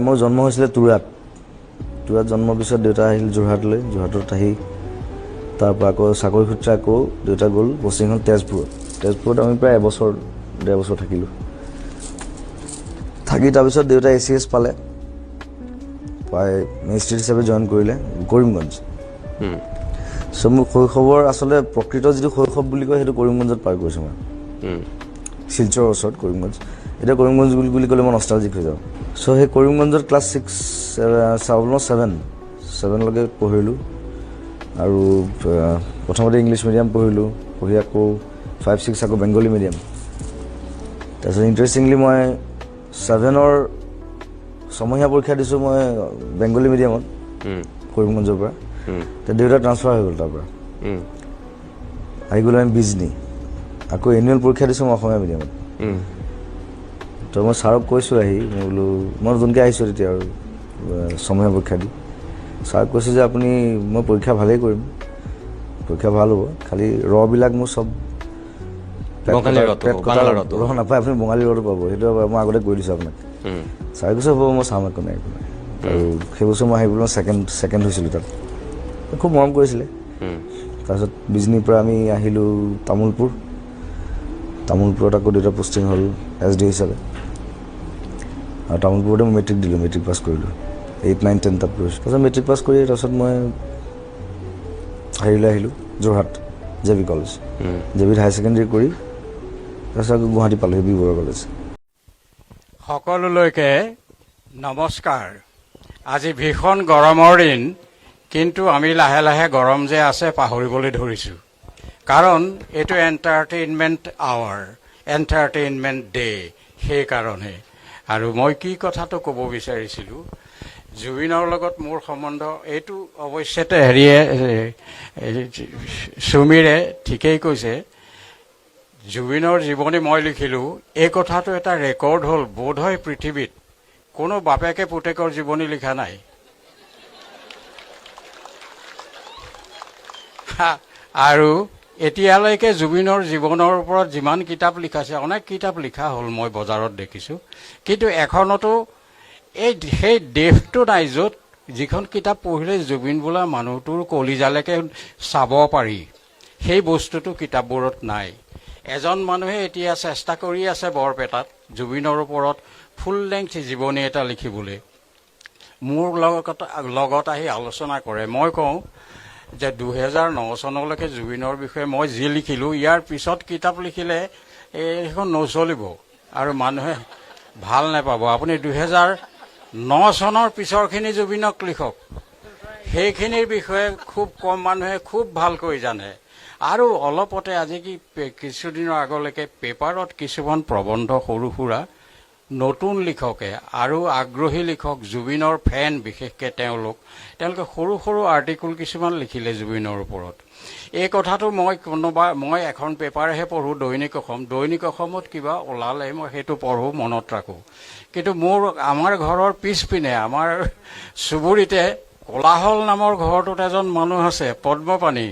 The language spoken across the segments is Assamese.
মোৰ জন্ম হৈছিলে তুৰাত জন্মৰ পিছত দেউতা আহিল যোৰহাটলৈ, যোৰহাটত আহি তাৰ পৰা আকৌ চাকৰি সূত্ৰে আকৌ দেউতা গ'ল পষ্টিং হ'ল তেজপুৰত আমি প্ৰায় ডেৰ বছৰ থাকিলোঁ। থাকি তাৰপিছত দেউতা ACS পালে, পাই মেজিষ্ট্ৰেট হিচাপে জইন কৰিলে কৰিমগঞ্জ। চ' মোৰ শৈশৱৰ আচলতে প্ৰকৃত যিটো শৈশৱ বুলি কয় সেইটো কৰিমগঞ্জত পাৰ কৰিছোঁ মই, শিলচৰৰ ওচৰত কৰিমগঞ্জ। এতিয়া কৰিমগঞ্জ বুলি ক'লে মই নষ্টালজিক হৈ যাওঁ। চ' সেই কৰিমগঞ্জত ক্লাছ 7লৈকে পঢ়িলোঁ আৰু প্ৰথমতে ইংলিছ মিডিয়াম পঢ়িলোঁ, পঢ়ি আকৌ 5-6 আকৌ বেংগলী মিডিয়াম। তাৰপিছত ইণ্টাৰেষ্টিংলি মই 7ৰ ছমহীয়া পৰীক্ষা দিছোঁ মই বেংগলী মিডিয়ামত কৰিমগঞ্জৰ পৰা। দেউতা ট্ৰান্সফাৰ হৈ গ'ল তাৰ পৰা, আহি গ'লোঁ আমি বিজনী। আকৌ এনুৱেল পৰীক্ষা দিছোঁ মই অসমীয়া মিডিয়ামত। তো মই ছাৰক কৈছোঁ আহি, মই বোলো মই নতুনকৈ আহিছোঁ তেতিয়া আৰু ছমহীয়া পৰীক্ষা দি। ছাৰক কৈছোঁ যে আপুনি মই পৰীক্ষা ভালেই কৰিম, পৰীক্ষা ভাল হ'ব, খালি বিলাক মোৰ চব ৰহ নাপায়, আপুনি বঙালী ৰটো পাব, সেইটো মই আগতে কৈ দিছোঁ আপোনাক। ছাৰে কৈছে হ'ব মই চাম একো নাই। আৰু সেই বছৰ মই আহি পেলাই ছেকেণ্ড হৈছিলোঁ তাত, খুব মৰম কৰিছিলে। তাৰপিছত বিজনীৰ পৰা আমি আহিলোঁ তামোলপুৰত আকৌ দেউতা পষ্টিং হ'ল SD হিচাপে। আৰু তামোলপুৰতে মই মেট্ৰিক দিলোঁ, মেট্ৰিক পাছ কৰিলোঁ, 8, 9, 10 তাত পঢ়িছোঁ। তাৰপিছত মেট্ৰিক পাছ কৰি তাৰপিছত মই হেৰিলৈ আহিলোঁ যোৰহাট JB কলেজ, JBত হায়াৰ ছেকেণ্ডেৰী কৰি তাৰপিছত আকৌ গুৱাহাটী পালোঁ বি বৰুৱা কলেজ। সকলোলৈকে নমস্কাৰ। আজি ভীষণ গৰমৰ দিন, কিন্তু আমি লাহে লাহে গৰম যে আছে পাহৰিবলৈ ধৰিছোঁ, কাৰণ এইটো এণ্টাৰটেইনমেণ্ট আৱাৰ, এণ্টাৰটেইনমেণ্ট ডে, সেইকাৰণে। আৰু মই কি কথাটো ক'ব বিচাৰিছিলোঁ, জুবিনৰ লগত মোৰ সম্বন্ধ এইটো অৱশ্যে সুমীৰে ঠিকেই কৈছে। জুবিনৰ জীৱনী মই লিখিলোঁ, এই কথাটো এটা ৰেকৰ্ড হ'ল, বোধহয় পৃথিৱীত কোনো বাপেকে পুতেকৰ জীৱনী লিখা নাই। আৰু এতিয়ালৈকে জুবিনৰ জীৱনৰ ওপৰত যিমান কিতাপ লিখাছে, অনেক কিতাপ লিখা হ'ল মই বজাৰত দেখিছোঁ, কিন্তু এখনতো সেই দেশটো নাই য'ত যিখন কিতাপ পঢ়িলে জুবিন বোলা মানুহটোৰ কলিজালৈকে চাব পাৰি, সেই বস্তুটো কিতাপবোৰত নাই। এজন মানুহে এতিয়া চেষ্টা কৰি আছে বৰপেটাত জুবিনৰ ওপৰত ফুল লেংথ জীৱনী এটা লিখিবলৈ। মোৰ লগত আহি আলোচনা কৰে, মই কওঁ যে 2009 চনলৈকে জুবিনৰ বিষয়ে মই যি লিখিলোঁ, ইয়াৰ পিছত কিতাপ লিখিলে এইখন নচলিব আৰু মানুহে ভাল নাপাব। আপুনি 2009 চনৰ পিছৰখিনি জুবিনক লিখক, সেইখিনিৰ বিষয়ে খুব কম মানুহে খুব ভালকৈ জানে। আৰু অলপতে আজি কিছুদিনৰ আগলৈকে পেপাৰত কিছুমান প্ৰবন্ধ সৰু সুৰা নতুন লিখকে আৰু আগ্ৰহী লিখক, জুবিনৰ ফেন বিশেষকৈ তেওঁলোকে সৰু সৰু আৰ্টিকুল কিছুমান লিখিলে জুবিনৰ ওপৰত। এই কথাটো মই এখন পেপাৰহে পঢ়োঁ, দৈনিক অসমত কিবা ওলালে মই সেইটো পঢ়োঁ, মনত ৰাখোঁ। কিন্তু আমাৰ ঘৰৰ পিছপিনে আমাৰ চুবুৰীতে কোলাহল নামৰ ঘৰটোত এজন মানুহ আছে, পদ্মপাণি।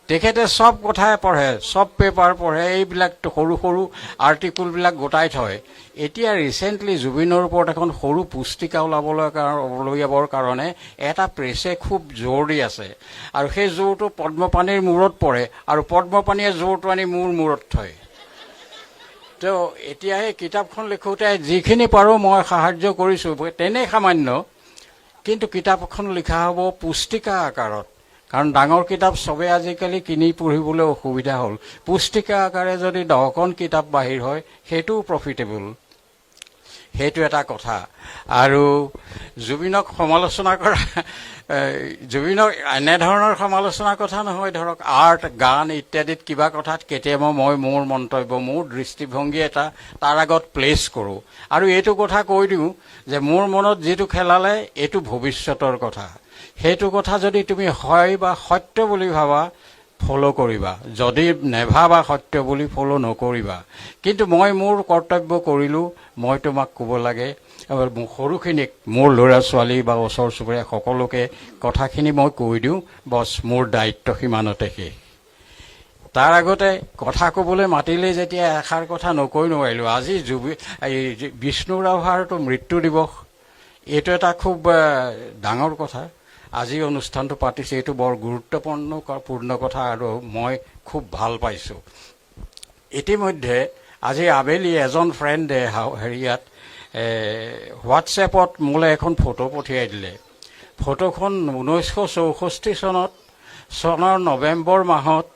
তেখেতে চব কথাই পঢ়ে, চব পেপাৰ পঢ়ে, এইবিলাক সৰু সৰু আৰ্টিকুলবিলাক গোটাই থয়। এতিয়া ৰিচেণ্টলি জুবিনৰ ওপৰত এখন সৰু পুস্তিকা উলিয়াবৰ কাৰণে এটা প্ৰেছে খুব জোৰ দি আছে, আৰু সেই জোৰটো পদ্মপাণিৰ মূৰত পৰে, আৰু পদ্মপাণিয়ে জোৰটো আনি মোৰ মূৰত থয়। তো এতিয়া সেই কিতাপখন লিখোঁতে যিখিনি পাৰোঁ মই সাহাৰ্য কৰিছোঁ, তেনেই সামান্য, কিন্তু কিতাপখন লিখা হ'ব পুস্তিকা আকাৰত, কাৰণ ডাঙৰ কিতাপ চবে আজিকালি কিনি পঢ়িবলৈ অসুবিধা হ'ল। পুস্তিকা আকাৰে যদি 10খন কিতাপ বাহিৰ হয়, সেইটোও প্ৰফিটেবল, সেইটো এটা কথা। আৰু জুবিনক সমালোচনা কৰা, জুবিনক এনেধৰণৰ সমালোচনাৰ কথা নহয়, ধৰক আৰ্ট, গান ইত্যাদিত কিবা কথাত কেতিয়াবা মই মোৰ মন্তব্য, মোৰ দৃষ্টিভংগী এটা তাৰ আগত প্লেচ কৰোঁ, আৰু এইটো কথা কৈ দিওঁ যে মোৰ মনত যিটো খেলালে এইটো ভৱিষ্যতৰ কথা। সেইটো কথা যদি তুমি হয় বা সত্য বুলি ভাবা, ফ'ল' কৰিবা, যদি নেভাবা সত্য বুলি ফ'ল' নকৰিবা। কিন্তু মই মোৰ কৰ্তব্য কৰিলোঁ, মই তোমাক ক'ব লাগে, সৰুখিনিক, মোৰ ল'ৰা ছোৱালী বা ওচৰ চুবুৰীয়া সকলোকে কথাখিনি মই কৈ দিওঁ, বছ মোৰ দায়িত্ব সিমানতে শেষ। তাৰ আগতে কথা ক'বলৈ মাতিলে যেতিয়া এষাৰ কথা নকৈ নোৱাৰিলোঁ। আজি বিষ্ণু ৰাভাৰতো মৃত্যু দিৱস, এইটো এটা খুব ডাঙৰ কথা। আজি অনুষ্ঠানটো পাতিছে, এইটো বৰ গুৰুত্বপূৰ্ণ কথা আৰু মই খুব ভাল পাইছোঁ। ইতিমধ্যে আজি আবেলি এজন ফ্ৰেণ্ডে হেৰিয়াত হোৱাটছএপত মোলৈ এখন ফটো পঠিয়াই দিলে। ফটোখন 1964 চনৰ নৱেম্বৰ মাহত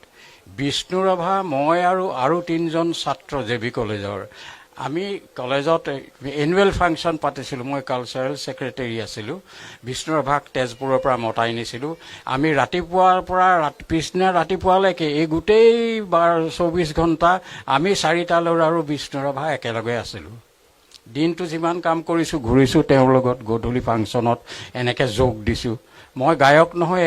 বিষ্ণুৰাভা, মই আৰু 3জন ছাত্ৰ জে.বি. কলেজৰ, আমি কলেজত এনুৱেল ফাংচন পাতিছিলোঁ। মই কালচাৰেল ছেক্ৰেটেৰী আছিলোঁ। বিষ্ণুৰাভাক তেজপুৰৰ পৰা মতাই নিছিলোঁ। আমি ৰাতিপুৱাৰ পৰা পিছদিনা ৰাতিপুৱালৈকে এই গোটেই 24 ঘণ্টা আমি 4টা ল'ৰা আৰু বিষ্ণুৰাভা একেলগে আছিলোঁ। দিনটো যিমান কাম কৰিছোঁ, ঘূৰিছোঁ তেওঁৰ লগত, গধূলি ফাংচনত এনেকৈ যোগ দিছোঁ। মই গায়ক নহয়,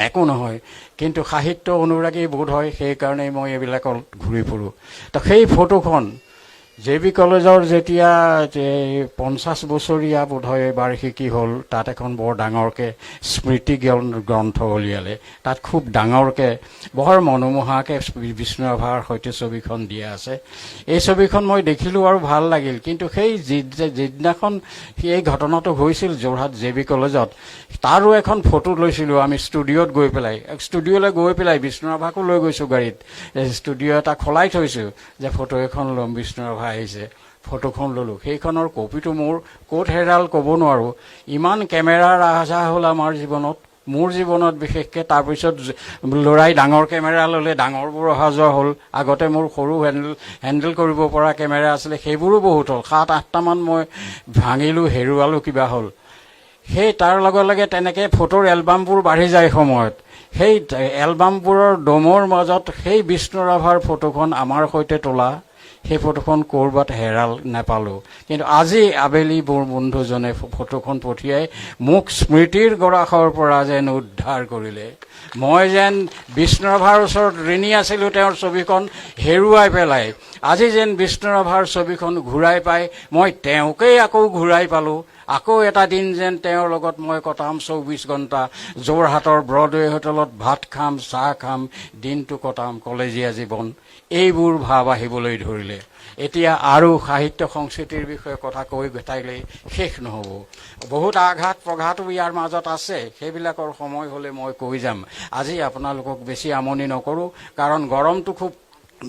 একো নহয়, কিন্তু সাহিত্য অনুৰাগী বোধ হয়, সেইকাৰণেই মই এইবিলাকত ঘূৰি ফুৰোঁ। তো সেই ফটোখন জে.বি. কলেজৰ যেতিয়া 50 বছৰীয়া বোধহয় বাৰ্ষিকী হ'ল, তাত এখন বৰ ডাঙৰকৈ স্মৃতি গ্ৰন্থ উলিয়ালে। তাত খুব ডাঙৰকৈ বৰ মনোমোহাকৈ বিষ্ণুৰাভাৰ সৈতে ছবিখন দিয়া আছে। এই ছবিখন মই দেখিলোঁ আৰু ভাল লাগিল। কিন্তু সেই যিদিনাখন এই ঘটনাটো হৈছিল যোৰহাট জে.বি. কলেজত, তাৰো এখন ফটো লৈছিলোঁ আমি ষ্টুডিঅ'লৈ গৈ পেলাই বিষ্ণুৰাভাকো লৈ গৈছোঁ গাড়ীত। ষ্টুডিঅ' এটা খোলাই থৈছোঁ যে ফটো এখন ল'ম, বিষ্ণুৰাভা আহিছে, ফটোখন ল'লোঁ। সেইখনৰ কপিটো মোৰ ক'ত হেৰাল ক'ব নোৱাৰোঁ। ইমান কেমেৰাৰ আহ-যাহ হ'ল আমাৰ জীৱনত, মোৰ জীৱনত বিশেষকৈ। তাৰপিছত ল'ৰাই ডাঙৰ কেমেৰা ল'লে, ডাঙৰবোৰ অহা-যোৱা হ'ল। আগতে মোৰ সৰু হেণ্ডেল কৰিব পৰা কেমেৰা আছিলে, সেইবোৰো বহুত হ'ল। 7-8টামান মই ভাঙিলোঁ, হেৰুৱালোঁ, কিবা হ'ল। সেই তাৰ লগে লগে তেনেকৈ ফটোৰ এলবামবোৰ বাঢ়ি যায় সময়ত। সেই এলবামবোৰৰ দমৰ মাজত সেই বিষ্ণুৰাভাৰ ফটোখন আমাৰ সৈতে তোলা, সেই ফটোখন ক'ৰবাত হেৰাল নাপালোঁ। কিন্তু আজি আবেলি মোৰ বন্ধুজনে ফটোখন পঠিয়াই মোক স্মৃতিৰ গৰাখৰ পৰা যেন উদ্ধাৰ কৰিলে। মই যেন বিষ্ণুৰাভাৰ ওচৰত ঋণী আছিলোঁ তেওঁৰ ছবিখন হেৰুৱাই পেলাই। আজি যেন বিষ্ণুৰাভাৰ ছবিখন ঘূৰাই পাই মই তেওঁকেই আকৌ ঘূৰাই পালোঁ। আকৌ এটা দিন যেন তেওঁৰ লগত মই কটাম 24 ঘণ্টা। যোৰহাটৰ ব্ৰডৱে হোটেলত ভাত খাম, চাহ খাম, দিনটো কটাম, কলেজীয়া জীৱন। এইবোৰ ভাৱ আহিবলৈ ধৰিলে। এতিয়া আৰু সাহিত্য সংস্কৃতিৰ বিষয়ে কথা কৈ থাকিলেই শেষ নহ'ব। বহুত আঘাত প্ৰঘাতো ইয়াৰ মাজত আছে, সেইবিলাকৰ সময় হ'লে মই কৈ যাম। আজি আপোনালোকক বেছি আমনি নকৰোঁ, কাৰণ গৰমটো খুব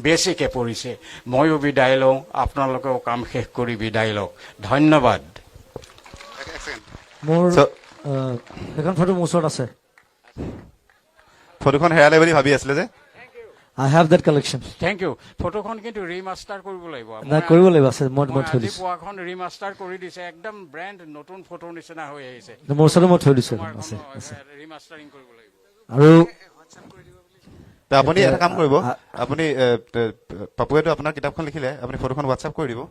বেছিকৈ পৰিছে। ময়ো বিদায় লওঁ, আপোনালোকেও কাম শেষ কৰি বিদায় লওক। ধন্যবাদ। মোৰ সেইখন ফটো মোৰ ওচৰত আছে। ফটোখন হেৰালে বুলি ভাবি আছিলে যে। I have that collection. Thank you. ফটোখন কিন্তু ৰিমাষ্টাৰ কৰিব লাগিব। নাই, কৰিব লাগিব, আছে, মই থৈ আজি দিছোঁ। পোৱাখন ৰিমাষ্টাৰ কৰি দিছে, একদম ব্ৰেণ্ড নতুন ফটোৰ নিচিনা হৈ আহিছে। মোৰ ওচৰতে মই থৈ দিছোঁ, আছে। ৰিমাষ্টাৰিং কৰিব লাগিব। আৰু ত আপুনি এটা কাম কৰিব, আপুনি পাপুৱেতো আপোনাৰ কিতাপখন লিখিলে, আপুনি ফটোখন হোৱাটছআপ কৰি দিব।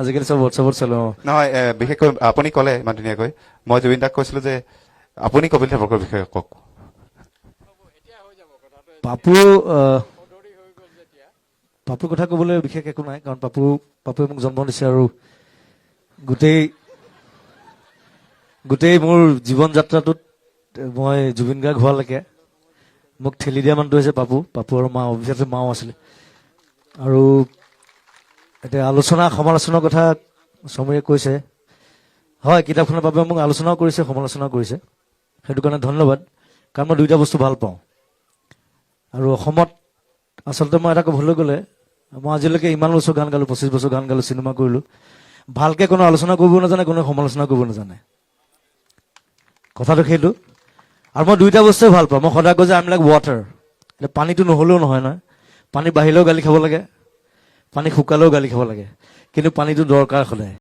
আজিকালি চব হোৱাটছআপত চলে। নহয়, বিশেষকৈ আপুনি ক'লে ইমান ধুনীয়াকৈ, মই জুবিন দাক কৈছিলোঁ যে আপুনি কপিল দেৱকৰ বিষয়ে কওক। পাপুৰ কথা ক'বলৈ বিশেষ একো নাই, কাৰণ পাপুৱে মোক জন্ম দিছে আৰু গোটেই মোৰ জীৱন যাত্ৰাটোত মই জুবিন গাৰ্গ হোৱালৈকে মোক ঠেলি দিয়া মানুহটো হৈছে পাপু আৰু মা, অভিষেকটো মাও আছিলে। আৰু এতিয়া সমালোচনাৰ কথা সমীৰে কৈছে, হয়, কিতাপখনৰ বাবে মোক আলোচনাও কৰিছে, সমালোচনাও কৰিছে। সেইটো কাৰণে ধন্যবাদ, কাৰণ মই দুইটা বস্তু ভাল পাওঁ। আৰু অসমত আচলতে মই এটা ক'বলৈ গ'লে, মই আজিলৈকে ইমান বছৰ গান গালোঁ, 25 বছৰ গান গালোঁ, চিনেমা কৰিলোঁ, ভালকৈ কোনো আলোচনা কৰিব নাজানে, কোনো সমালোচনা কৰিব নাজানে। কথাটো সেইটো। আৰু মই দুইটা বস্তুৱে ভাল পাওঁ। মই সদায় কওঁ যে আই এম লাইক ৱাটাৰ। এতিয়া পানীটো নহ'লেও নহয়, পানী বাঢ়িলেও গালি খাব লাগে, পানী শুকালেও গালি খাব লাগে, কিন্তু পানীটো দৰকাৰ সদায়।